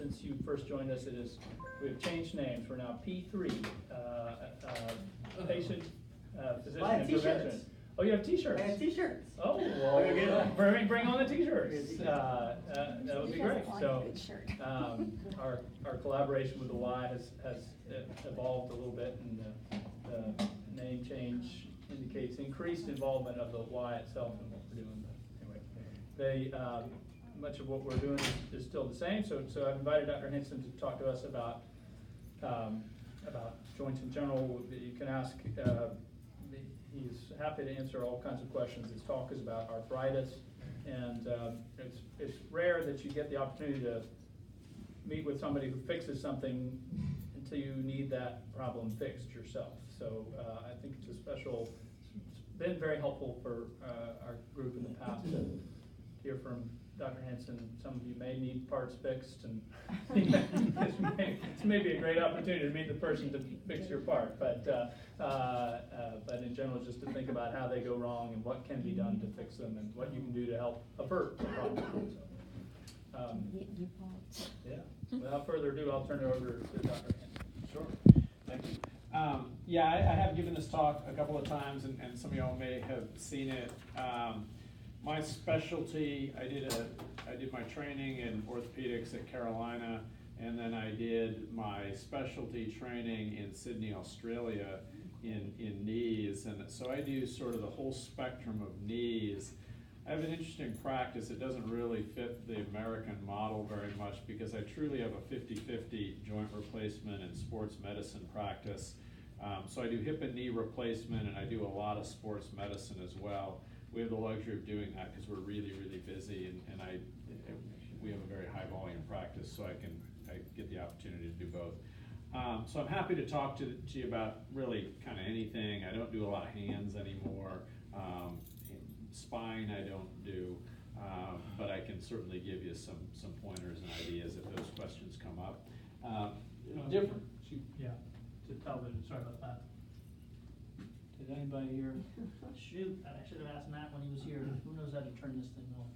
since you first joined us, we have changed names. We're now P3, Patient Physician Intervention. Oh, you have T-shirts? I have T-shirts. Oh, well, bring on the T-shirts. That would be great. So, our collaboration with the Y has evolved a little bit, and the name change indicates increased involvement of the Y itself in what we're doing. But anyway, much of what we're doing is still the same. So I've invited Dr. Hanson to talk to us about joints in general. You can ask. He's happy to answer all kinds of questions. His talk is about arthritis, and it's rare that you get the opportunity to meet with somebody who fixes something until you need that problem fixed yourself. So I think it's been very helpful for our group in the past to hear from Dr. Hanson. Some of you may need parts fixed, and it's maybe a great opportunity to meet the person to fix your part. But in general, just to think about how they go wrong and what can be done to fix them, and what you can do to help avert the problem. So, yeah. Without further ado, I'll turn it over to Dr. Hanson. Sure. Thank you. Yeah, I have given this talk a couple of times, and some of y'all may have seen it. My specialty, I did my training in orthopedics at Carolina, and then I did my specialty training in Sydney, Australia in knees, and so I do sort of the whole spectrum of knees. I have an interesting practice. It doesn't really fit the American model very much because I truly have a 50-50 joint replacement and sports medicine practice. So I do hip and knee replacement, and I do a lot of sports medicine as well. We have the luxury of doing that because we're really, really busy, and we have a very high volume practice, so I get the opportunity to do both. So I'm happy to talk to you about really kind of anything. I don't do a lot of hands anymore. Spine I don't do, but I can certainly give you some pointers and ideas if those questions come up. Different. Yeah, to television. Sorry about that. Did anybody here? Shoot, I should have asked Matt when he was here. Who knows how to turn this thing on?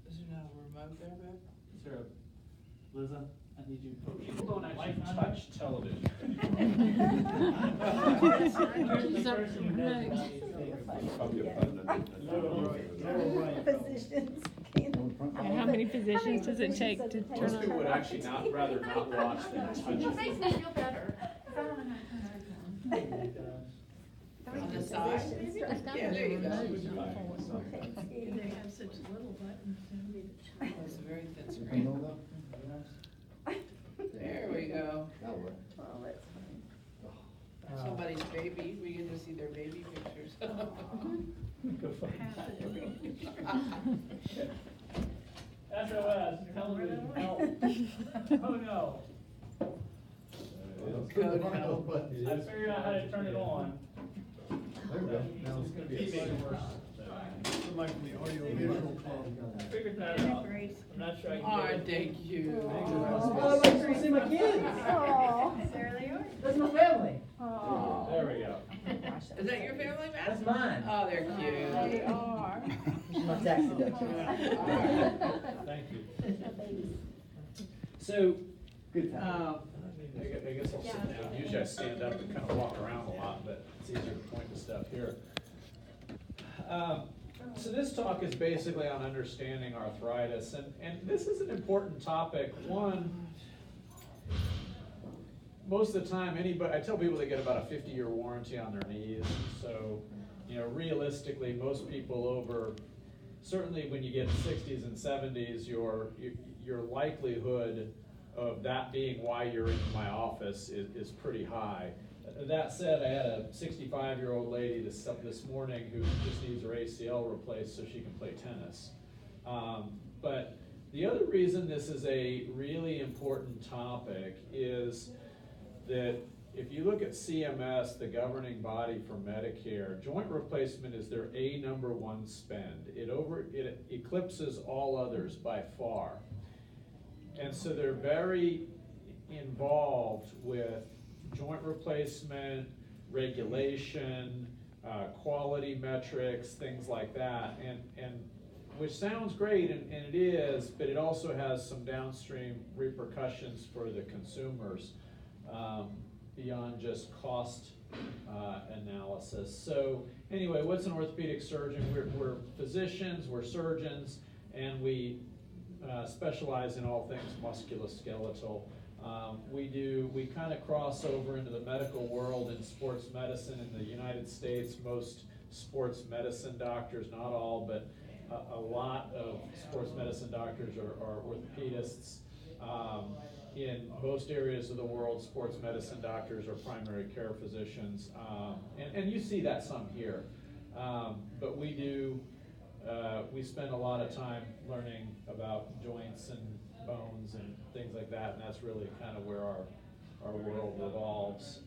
Is there not a remote there, babe? Is there a Liza? I need you. People don't actually touch television. How many positions does it take to turn Most on? people would actually rather not watch than touch It it. makes me feel better. I don't know how to turn it on. On the side? Yeah, there you go. They have such little buttons. It's a very thin screen. There we go. Somebody's baby, we get to see their baby pictures. SOS, television, help. Oh no. Code help. I figured out how to turn it on. There we go. Now it's going to be making it worse. Like the audio visual I figured that out. I'm not sure I can Aw, get it. thank you. Oh, I like to see my kids. There they are. That's my family. There we go. Is that your family, Matt? That's mine. Oh, they're cute. They are. This is my tax deduction. Thank you. So, Good time. I guess I'll sit down. Usually I stand up and kind of walk around a lot, but it's easier to point to stuff here. So this talk is basically on understanding arthritis, and this is an important topic. One, most of the time, I tell people they get about a 50-year warranty on their knees. So, realistically, most people over, certainly when you get 60s and 70s, your likelihood of that being why you're in my office is pretty high. That said, I had a 65-year-old lady this morning who just needs her ACL replaced so she can play tennis. But the other reason this is a really important topic is that if you look at CMS, the governing body for Medicare, joint replacement is their #1 spend. It eclipses all others by far. And so they're very involved with joint replacement, regulation, quality metrics, things like that. And which sounds great, and it is, but it also has some downstream repercussions for the consumers beyond just cost analysis. So anyway, what's an orthopedic surgeon? We're physicians, we're surgeons, and we specialize in all things musculoskeletal. We kind of cross over into the medical world in sports medicine in the United States. Most sports medicine doctors, not all, but a lot of sports medicine doctors are orthopedists. In most areas of the world, sports medicine doctors are primary care physicians, and you see that some here. But we spend a lot of time learning about joints and bones and things like that, and that's really kind of where our world revolves.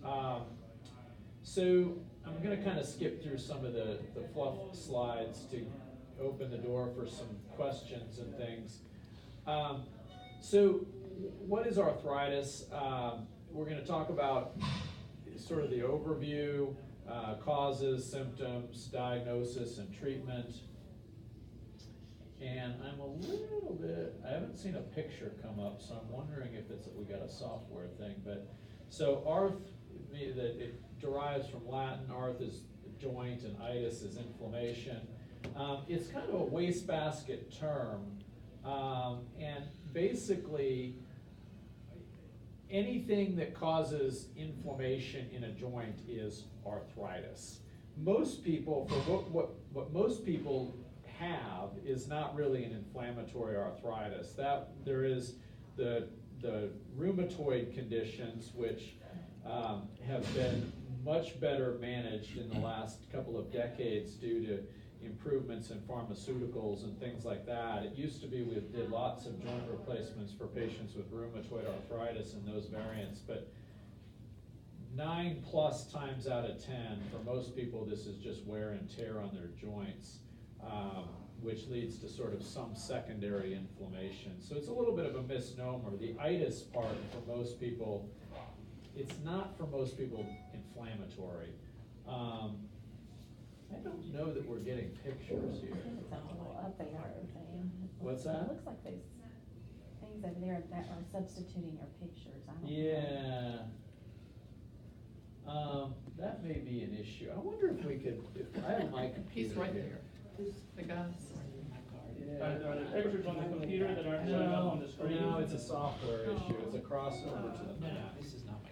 So I'm going to kind of skip through some of the fluff slides to open the door for some questions and things. So what is arthritis? We're going to talk about sort of the overview, causes, symptoms, diagnosis, and treatment. And I'm a little bit, I haven't seen a picture come up, so I'm wondering if we got a software thing. But so it derives from Latin. Arth is joint and itis is inflammation. It's kind of a wastebasket term, and basically anything that causes inflammation in a joint is arthritis. Most people, for what most people have is not really an inflammatory arthritis. That there is the rheumatoid conditions, which have been much better managed in the last couple of decades due to improvements in pharmaceuticals and things like that. It used to be we did lots of joint replacements for patients with rheumatoid arthritis and those variants, but 9+ times out of 10, for most people, this is just wear and tear on their joints, which leads to sort of some secondary inflammation. So it's a little bit of a misnomer. The itis part for most people, it's not for most people inflammatory. I don't know that we're getting pictures here. It's all up there, everything. What's that? It looks like there's things over there that are substituting your pictures. I don't know. Yeah. That may be an issue. I wonder if we could, if I have my computer He's right here. there. The guys. Yeah. Are there pictures on the computer that aren't showing up on the screen? No, it's a software issue. It's a crossover to the Mac. This is not my